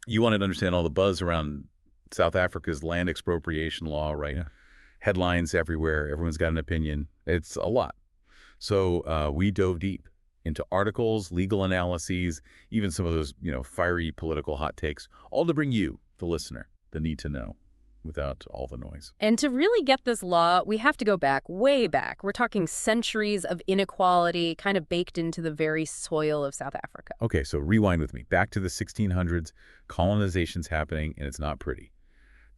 You wanted to understand all the buzz around South Africa's land expropriation law, right? Yeah. Headlines everywhere. Everyone's got an opinion. It's a lot. So we dove deep into articles, legal analyses, even some of those, fiery political hot takes, all to bring you, the listener, the need to know without all the noise. And to really get this law, we have to go back, way back. We're talking centuries of inequality kind of baked into the very soil of South Africa. Okay, so rewind with me. Back to the 1600s, colonization's happening, and it's not pretty.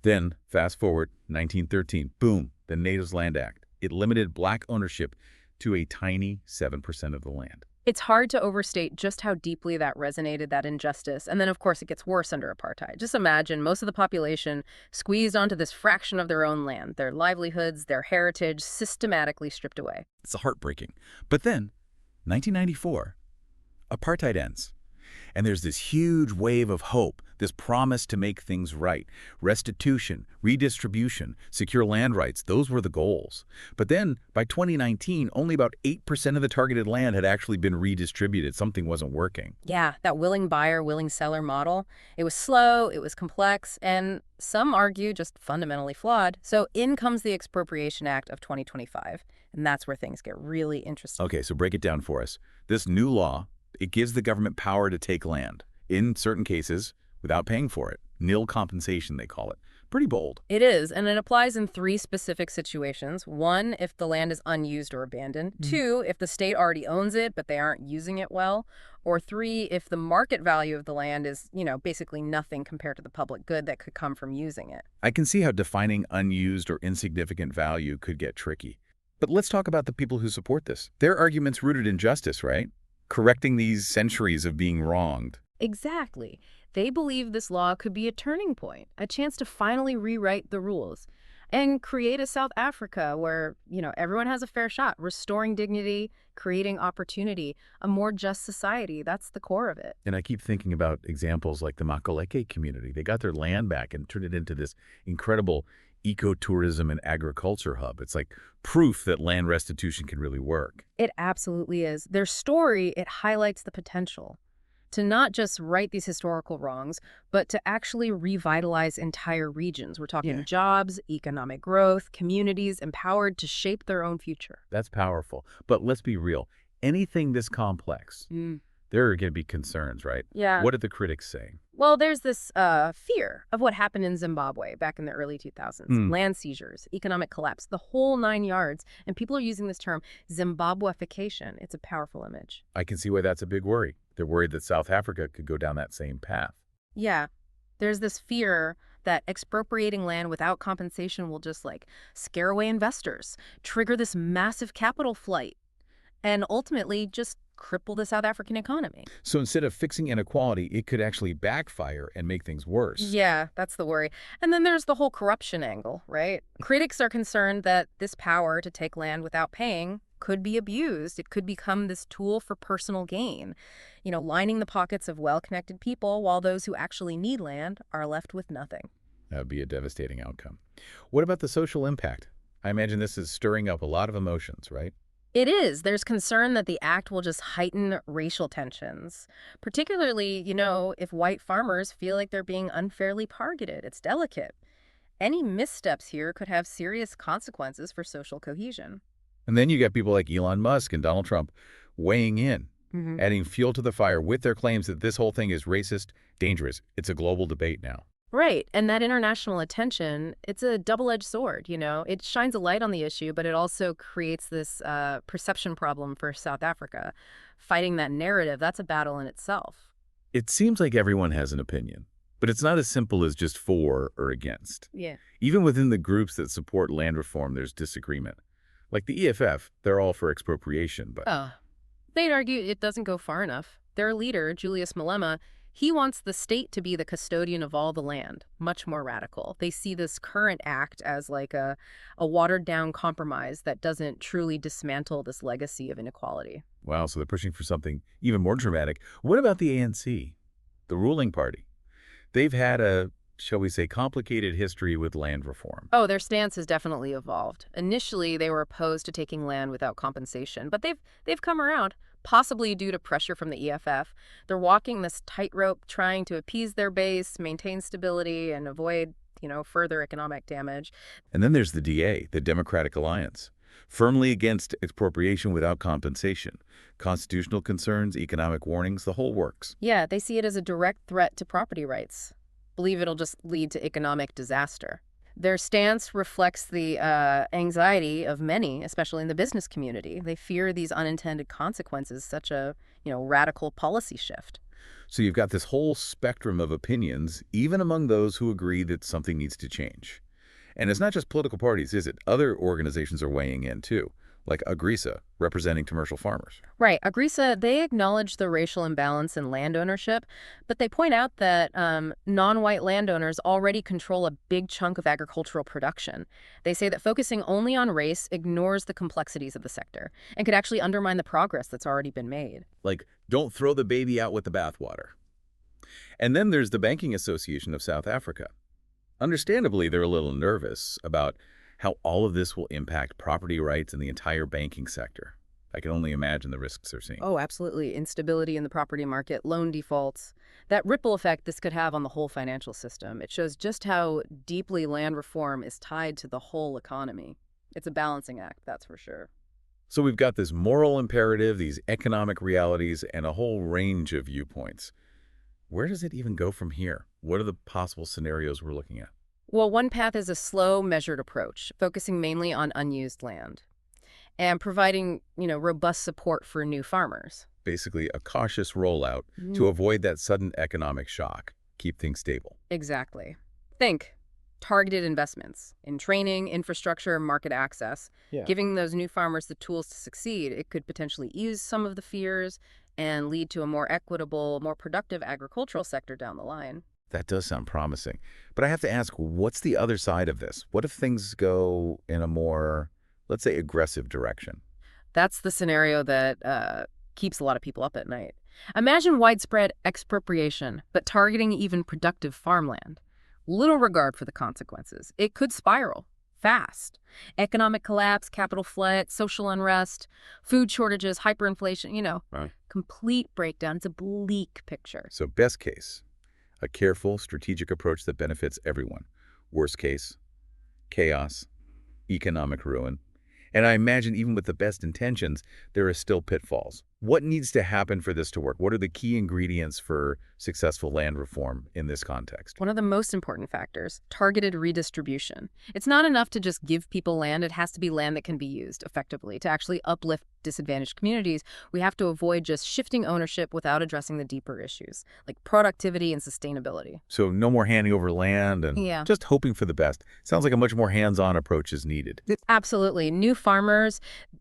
Then, fast forward, 1913, boom, the Natives Land Act. It limited black ownership to a tiny 7% of the land. It's hard to overstate just how deeply that resonated, that injustice. And then, of course, it gets worse under apartheid. Just imagine most of the population squeezed onto this fraction of their own land, their livelihoods, their heritage systematically stripped away. It's heartbreaking. But then, 1994, apartheid ends. And there's this huge wave of hope, this promise to make things right. Restitution, redistribution, secure land rights, those were the goals. But then, by 2019, only about 8% of the targeted land had actually been redistributed. Something wasn't working. Yeah, that willing buyer, willing seller model. It was slow, it was complex, and some argue just fundamentally flawed. So in comes the Expropriation Act of 2025, and that's where things get really interesting. Okay, so break it down for us. This new law, it gives the government power to take land, in certain cases, without paying for it. Nil compensation, they call it. Pretty bold. It is, and it applies in 3 specific situations. 1, if the land is unused or abandoned. 2, if the state already owns it, but they aren't using it well. Or 3, if the market value of the land is, basically nothing compared to the public good that could come from using it. I can see how defining unused or insignificant value could get tricky. But let's talk about the people who support this. Their argument's rooted in justice, right? Correcting these centuries of being wronged. Exactly. They believe this law could be a turning point, a chance to finally rewrite the rules and create a South Africa where, everyone has a fair shot, restoring dignity, creating opportunity, a more just society. That's the core of it. And I keep thinking about examples like the Makaleke community. They got their land back and turned it into this incredible ecotourism and agriculture hub. It's like proof that land restitution can really work. It absolutely is. Their story, it highlights the potential to not just right these historical wrongs, but to actually revitalize entire regions. We're talking jobs, economic growth, communities empowered to shape their own future. That's powerful. But let's be real. Anything this complex, there are going to be concerns, right? Yeah. What did the critics say? Well, there's this fear of what happened in Zimbabwe back in the early 2000s. Land seizures, economic collapse, the whole 9 yards. And people are using this term Zimbabweification. It's a powerful image. I can see why that's a big worry. They're worried that South Africa could go down that same path. Yeah. There's this fear that expropriating land without compensation will just scare away investors, trigger this massive capital flight, and ultimately just cripple the South African economy. So instead of fixing inequality, it could actually backfire and make things worse. Yeah, that's the worry. And then there's the whole corruption angle, right? Critics are concerned that this power to take land without paying could be abused. It could become this tool for personal gain, lining the pockets of well-connected people while those who actually need land are left with nothing. That would be a devastating outcome. What about the social impact? I imagine this is stirring up a lot of emotions, right? It is. There's concern that the act will just heighten racial tensions, particularly, if white farmers feel like they're being unfairly targeted. It's delicate. Any missteps here could have serious consequences for social cohesion. And then you got people like Elon Musk and Donald Trump weighing in, adding fuel to the fire with their claims that this whole thing is racist, dangerous. It's a global debate now. Right. And that international attention, it's a double-edged sword, It shines a light on the issue, but it also creates this perception problem for South Africa. Fighting that narrative, that's a battle in itself. It seems like everyone has an opinion, but it's not as simple as just for or against. Yeah. Even within the groups that support land reform, there's disagreement. Like the EFF, they're all for expropriation, but... They'd argue it doesn't go far enough. Their leader, Julius Malema, he wants the state to be the custodian of all the land, much more radical. They see this current act as like a watered-down compromise that doesn't truly dismantle this legacy of inequality. Wow, so they're pushing for something even more dramatic. What about the ANC, the ruling party? They've had a, shall we say, complicated history with land reform. Oh, their stance has definitely evolved. Initially, they were opposed to taking land without compensation, but they've come around. possibly due to pressure from the EFF. They're walking this tightrope trying to appease their base, maintain stability, and avoid, further economic damage. And then there's the DA, the Democratic Alliance, firmly against expropriation without compensation. Constitutional concerns, economic warnings, the whole works. Yeah, they see it as a direct threat to property rights. Believe it'll just lead to economic disaster. Their stance reflects the anxiety of many, especially in the business community. They fear these unintended consequences, such a, radical policy shift. So you've got this whole spectrum of opinions, even among those who agree that something needs to change. And it's not just political parties, is it? Other organizations are weighing in, too, like Agrisa, representing commercial farmers. Right. Agrisa, they acknowledge the racial imbalance in land ownership, but they point out that non-white landowners already control a big chunk of agricultural production. They say that focusing only on race ignores the complexities of the sector and could actually undermine the progress that's already been made. Like, don't throw the baby out with the bathwater. And then there's the Banking Association of South Africa. Understandably, they're a little nervous about how all of this will impact property rights in the entire banking sector. I can only imagine the risks they're seeing. Oh, absolutely. Instability in the property market, loan defaults, that ripple effect this could have on the whole financial system. It shows just how deeply land reform is tied to the whole economy. It's a balancing act, that's for sure. So we've got this moral imperative, these economic realities, and a whole range of viewpoints. Where does it even go from here? What are the possible scenarios we're looking at? Well, one path is a slow, measured approach, focusing mainly on unused land and providing, robust support for new farmers. Basically, a cautious rollout to avoid that sudden economic shock, keep things stable. Exactly. Think targeted investments in training, infrastructure, market access. Yeah. Giving those new farmers the tools to succeed, it could potentially ease some of the fears and lead to a more equitable, more productive agricultural sector down the line. That does sound promising. But I have to ask, what's the other side of this? What if things go in a more, let's say, aggressive direction? That's the scenario that keeps a lot of people up at night. Imagine widespread expropriation, but targeting even productive farmland. Little regard for the consequences. It could spiral fast. Economic collapse, capital flood, social unrest, food shortages, hyperinflation, Right. complete breakdown. It's a bleak picture. So best case, a careful, strategic approach that benefits everyone. Worst case, chaos, economic ruin. And I imagine even with the best intentions, there are still pitfalls. What needs to happen for this to work? What are the key ingredients for successful land reform in this context? One of the most important factors, targeted redistribution. It's not enough to just give people land. It has to be land that can be used effectively to actually uplift disadvantaged communities. We have to avoid just shifting ownership without addressing the deeper issues, like productivity and sustainability. So no more handing over land and just hoping for the best. Sounds like a much more hands-on approach is needed. Absolutely. New farmers,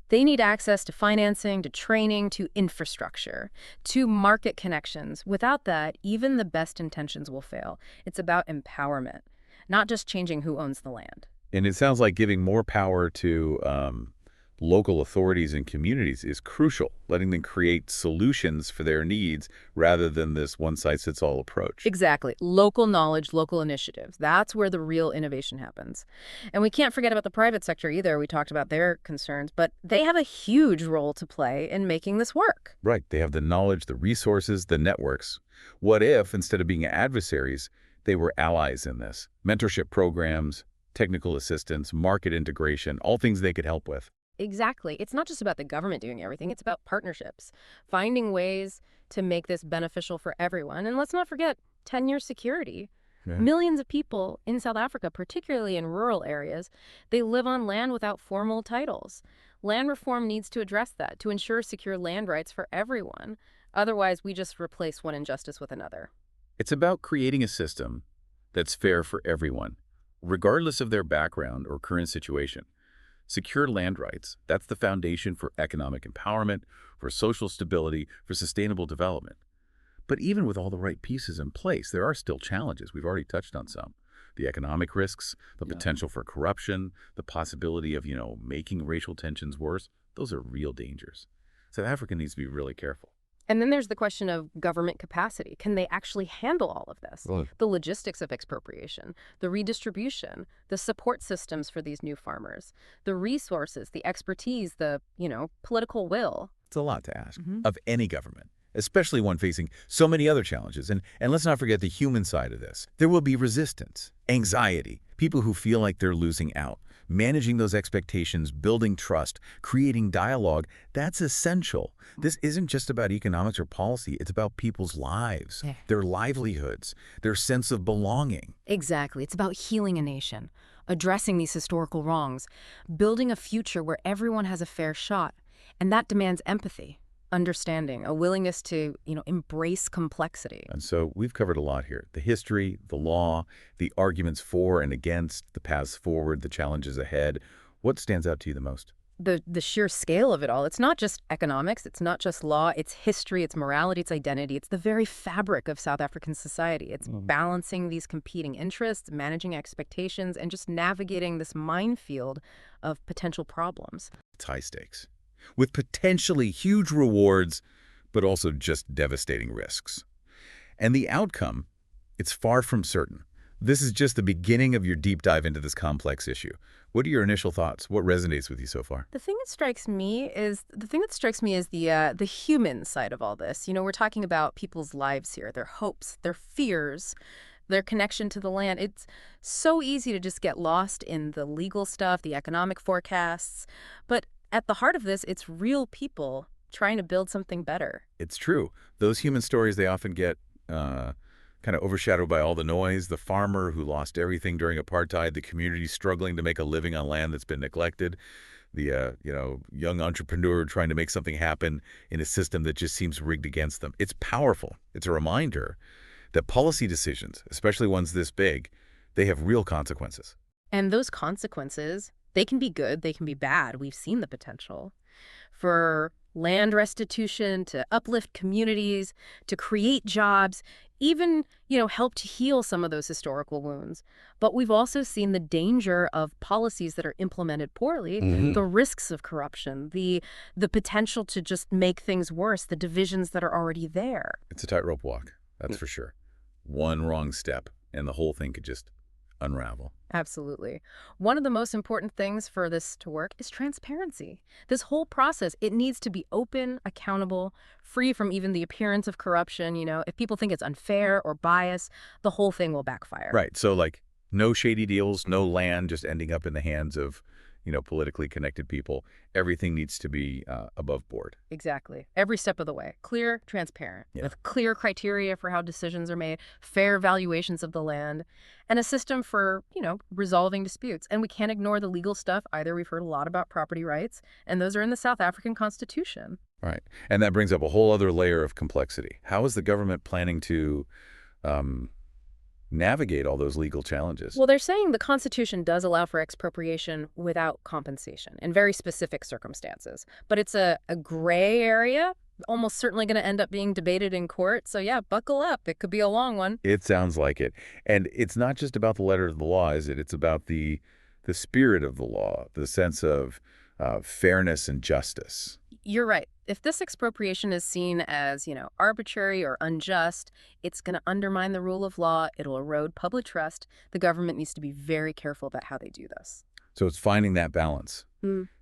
they need access to financing, to training, to infrastructure, to market connections. Without that, even the best intentions will fail. It's about empowerment, not just changing who owns the land. And it sounds like giving more power to local authorities and communities is crucial, letting them create solutions for their needs rather than this one-size-fits-all approach. Exactly. Local knowledge, local initiatives. That's where the real innovation happens. And we can't forget about the private sector either. We talked about their concerns, but they have a huge role to play in making this work. Right. They have the knowledge, the resources, the networks. What if, instead of being adversaries, they were allies in this? Mentorship programs, technical assistance, market integration, all things they could help with. Exactly. It's not just about the government doing everything. It's about partnerships, finding ways to make this beneficial for everyone. And let's not forget tenure security. Yeah. Millions of people in South Africa, particularly in rural areas, they live on land without formal titles. Land reform needs to address that to ensure secure land rights for everyone. Otherwise, we just replace one injustice with another. It's about creating a system that's fair for everyone, regardless of their background or current situation. Secure land rights, that's the foundation for economic empowerment, for social stability, for sustainable development. But even with all the right pieces in place, there are still challenges. We've already touched on some. The economic risks, the potential for corruption, the possibility of, making racial tensions worse. Those are real dangers. South Africa needs to be really careful. And then there's the question of government capacity. Can they actually handle all of this? Well, The logistics of expropriation, the redistribution, the support systems for these new farmers, the resources, the expertise, the, political will. it's a lot to ask Hmm. of any government, especially one facing so many other challenges. And let's not forget the human side of this. There will be resistance, anxiety, people who feel like they're losing out. Managing those expectations, building trust, creating dialogue, that's essential. This isn't just about economics or policy. It's about people's lives, Yeah. their livelihoods, their sense of belonging. Exactly. It's about healing a nation, addressing these historical wrongs, building a future where everyone has a fair shot. And that demands empathy, understanding, a willingness to, embrace complexity. And so we've covered a lot here. The history, the law, the arguments for and against, the paths forward, the challenges ahead. What stands out to you the most? The sheer scale of it all. It's not just economics, it's not just law, it's history, it's morality, it's identity, it's the very fabric of South African society. It's balancing these competing interests, managing expectations, and just navigating this minefield of potential problems. It's high stakes, with potentially huge rewards, but also just devastating risks. And the outcome, it's far from certain. This is just the beginning of your deep dive into this complex issue. What are your initial thoughts? What resonates with you so far? The thing that strikes me is the human side of all this. We're talking about people's lives here, their hopes, their fears, their connection to the land. It's so easy to just get lost in the legal stuff, the economic forecasts. But at the heart of this, it's real people trying to build something better. It's true. Those human stories, they often get kind of overshadowed by all the noise. The farmer who lost everything during apartheid, the community struggling to make a living on land that's been neglected, the young entrepreneur trying to make something happen in a system that just seems rigged against them. It's powerful. It's a reminder that policy decisions, especially ones this big, they have real consequences. And those consequences, they can be good, they can be bad. We've seen the potential for land restitution, to uplift communities, to create jobs, even, help to heal some of those historical wounds. But we've also seen the danger of policies that are implemented poorly, the risks of corruption, the potential to just make things worse, the divisions that are already there. It's a tightrope walk, that's for sure. One wrong step, and the whole thing could just unravel. Absolutely. One of the most important things for this to work is transparency. This whole process, it needs to be open, accountable, free from even the appearance of corruption. If people think it's unfair or biased, the whole thing will backfire. Right, so like no shady deals, no land just ending up in the hands of, politically connected people. Everything needs to be above board. Exactly. Every step of the way. Clear, transparent, Yeah. with clear criteria for how decisions are made, fair valuations of the land, and a system for, resolving disputes. And we can't ignore the legal stuff either. We've heard a lot about property rights, and those are in the South African Constitution. Right, and that brings up a whole other layer of complexity. How is the government planning to navigate all those legal challenges? Well, they're saying the Constitution does allow for expropriation without compensation in very specific circumstances. But it's a gray area, almost certainly going to end up being debated in court. So yeah, buckle up. It could be a long one. It sounds like it. And it's not just about the letter of the law, is it? It's about the spirit of the law, the sense of fairness and justice. You're right. If this expropriation is seen as, arbitrary or unjust, it's going to undermine the rule of law. It'll erode public trust. The government needs to be very careful about how they do this. So it's finding that balance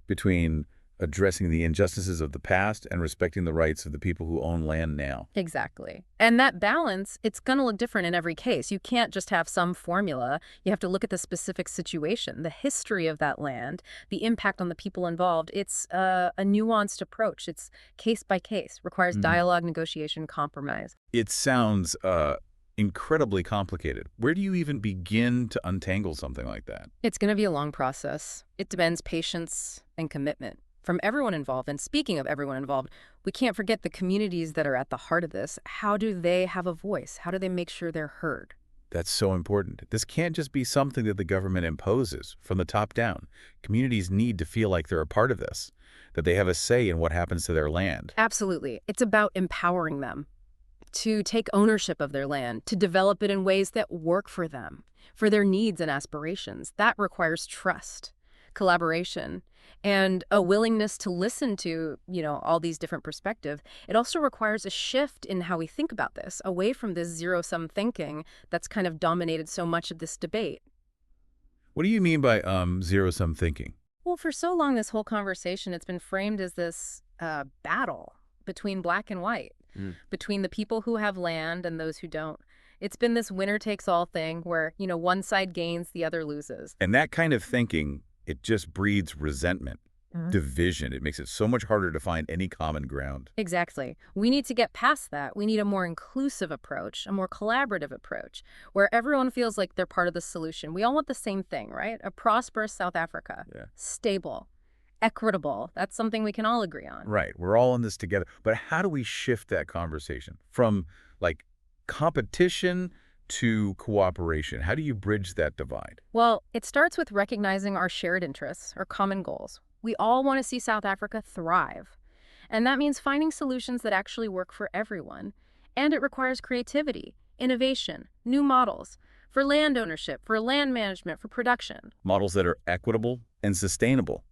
between addressing the injustices of the past and respecting the rights of the people who own land now. Exactly. And that balance, it's going to look different in every case. You can't just have some formula. You have to look at the specific situation, the history of that land, the impact on the people involved. It's a nuanced approach. It's case by case, requires dialogue, negotiation, compromise. It sounds incredibly complicated. Where do you even begin to untangle something like that? It's going to be a long process. It demands patience and commitment from everyone involved. And speaking of everyone involved, we can't forget the communities that are at the heart of this. How do they have a voice? How do they make sure they're heard? That's so important. This can't just be something that the government imposes from the top down. Communities need to feel like they're a part of this, that they have a say in what happens to their land. Absolutely. It's about empowering them to take ownership of their land, to develop it in ways that work for them, for their needs and aspirations. That requires trust. collaboration, and a willingness to listen to, all these different perspectives. It also requires a shift in how we think about this, away from this zero-sum thinking that's kind of dominated so much of this debate. What do you mean by zero-sum thinking? Well, for so long, this whole conversation, it's been framed as this battle between black and white, between the people who have land and those who don't. It's been this winner-takes-all thing where, one side gains, the other loses. And that kind of thinking, it just breeds resentment, division. It makes it so much harder to find any common ground. Exactly. We need to get past that. We need a more inclusive approach, a more collaborative approach, where everyone feels like they're part of the solution. We all want the same thing, right? A prosperous South Africa. Yeah. Stable, equitable. That's something we can all agree on. Right. We're all in this together. But how do we shift that conversation from, like, competition to cooperation? How do you bridge that divide? Well, it starts with recognizing our shared interests, our common goals. We all want to see South Africa thrive. And that means finding solutions that actually work for everyone. And it requires creativity, innovation, new models for land ownership, for land management, for production. Models that are equitable and sustainable.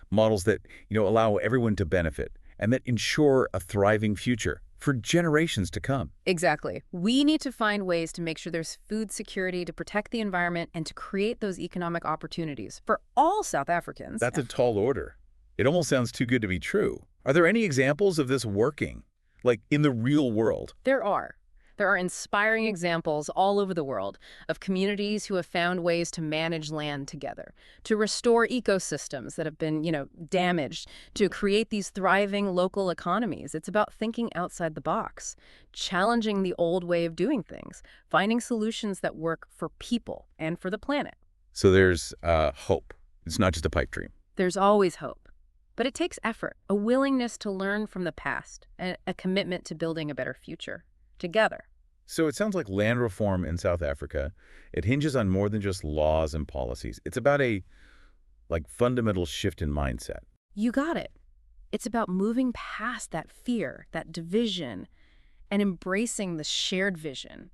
Models that, allow everyone to benefit and that ensure a thriving future for generations to come. Exactly. We need to find ways to make sure there's food security, to protect the environment, and to create those economic opportunities for all South Africans. That's a tall order. It almost sounds too good to be true. Are there any examples of this working, like in the real world? There are. There are inspiring examples all over the world of communities who have found ways to manage land together, to restore ecosystems that have been, damaged, to create these thriving local economies. It's about thinking outside the box, challenging the old way of doing things, finding solutions that work for people and for the planet. So there's hope. It's not just a pipe dream. There's always hope. But it takes effort, a willingness to learn from the past, and a commitment to building a better future together. So it sounds like land reform in South Africa, it hinges on more than just laws and policies. It's about a, fundamental shift in mindset. You got it. It's about moving past that fear, that division, and embracing the shared vision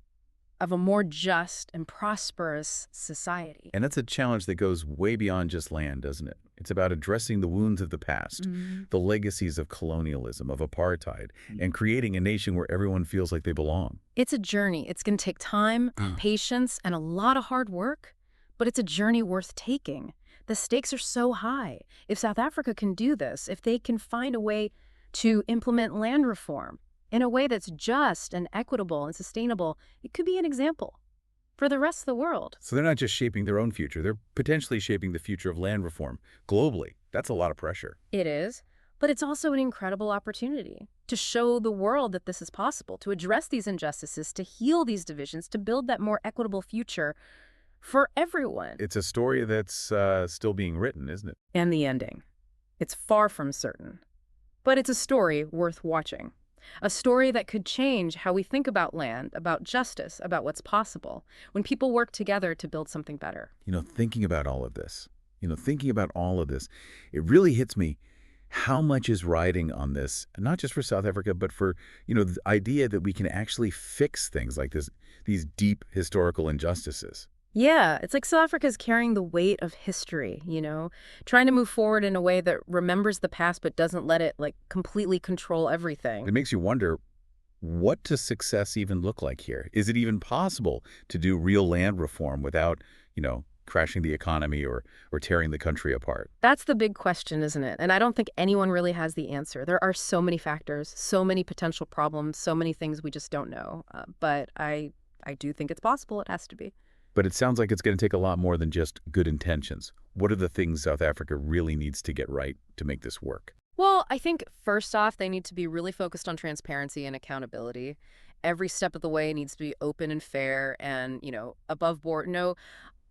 of a more just and prosperous society. And that's a challenge that goes way beyond just land, doesn't it? It's about addressing the wounds of the past, the legacies of colonialism, of apartheid, and creating a nation where everyone feels like they belong. It's a journey. It's going to take time, patience, and a lot of hard work, but it's a journey worth taking. The stakes are so high. If South Africa can do this, if they can find a way to implement land reform in a way that's just and equitable and sustainable, it could be an example for the rest of the world. So they're not just shaping their own future, they're potentially shaping the future of land reform globally. That's a lot of pressure. It is, but it's also an incredible opportunity to show the world that this is possible, to address these injustices, to heal these divisions, to build that more equitable future for everyone. It's a story that's still being written, isn't it? And the ending. It's far from certain. But it's a story worth watching. A story that could change how we think about land, about justice, about what's possible when people work together to build something better. Thinking about all of this, it really hits me how much is riding on this, not just for South Africa, but for, the idea that we can actually fix things like this, these deep historical injustices. Yeah, it's like South Africa's carrying the weight of history, trying to move forward in a way that remembers the past but doesn't let it, completely control everything. It makes you wonder, what does success even look like here? Is it even possible to do real land reform without, crashing the economy or tearing the country apart? That's the big question, isn't it? And I don't think anyone really has the answer. There are so many factors, so many potential problems, so many things we just don't know. But I do think it's possible. It has to be. But it sounds like it's going to take a lot more than just good intentions. What are the things South Africa really needs to get right to make this work? Well, I think first off, they need to be really focused on transparency and accountability. Every step of the way needs to be open and fair and, above board. No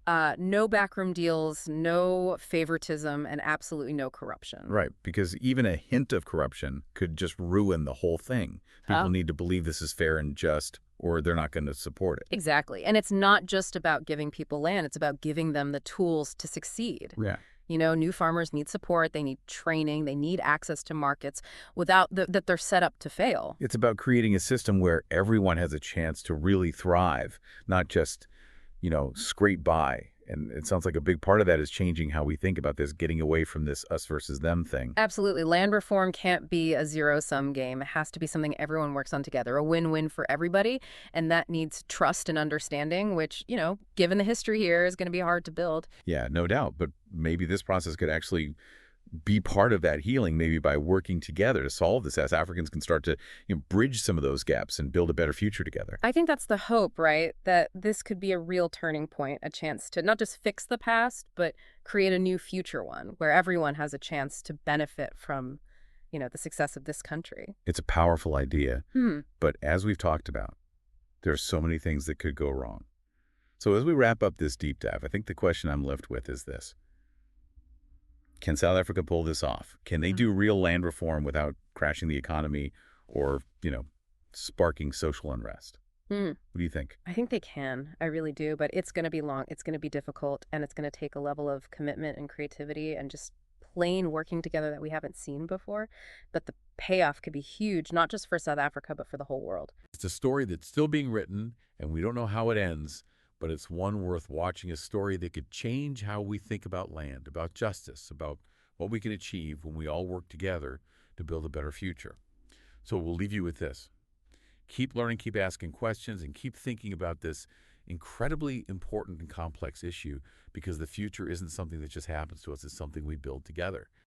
backroom deals, no favoritism, and absolutely no corruption. Right, because even a hint of corruption could just ruin the whole thing. People need to believe this is fair and just, or they're not going to support it. Exactly. And it's not just about giving people land. It's about giving them the tools to succeed. Yeah. New farmers need support. They need training. They need access to markets without that they're set up to fail. It's about creating a system where everyone has a chance to really thrive, not just, scrape by And it sounds like a big part of that is changing how we think about this, getting away from this us versus them thing. Absolutely. Land reform can't be a zero-sum game. It has to be something everyone works on together, a win-win for everybody. And that needs trust and understanding, which, given the history here, is going to be hard to build. Yeah, no doubt. But maybe this process could actually be part of that healing, maybe by working together to solve this, as Africans can start to bridge some of those gaps and build a better future together. I think that's the hope, right? That this could be a real turning point, a chance to not just fix the past, but create a new future one where everyone has a chance to benefit from, the success of this country. It's a powerful idea, Hmm. but as we've talked about, there are so many things that could go wrong. So as we wrap up this deep dive, I think the question I'm left with is this. Can South Africa pull this off? Can they do real land reform without crashing the economy or, sparking social unrest? Hmm. What do you think? I think they can. I really do. But it's going to be long. It's going to be difficult. And it's going to take a level of commitment and creativity and just plain working together that we haven't seen before. But the payoff could be huge, not just for South Africa, but for the whole world. It's a story that's still being written, and we don't know how it ends, but it's one worth watching, a story that could change how we think about land, about justice, about what we can achieve when we all work together to build a better future. So we'll leave you with this. Keep learning, keep asking questions, and keep thinking about this incredibly important and complex issue, because the future isn't something that just happens to us. It's something we build together.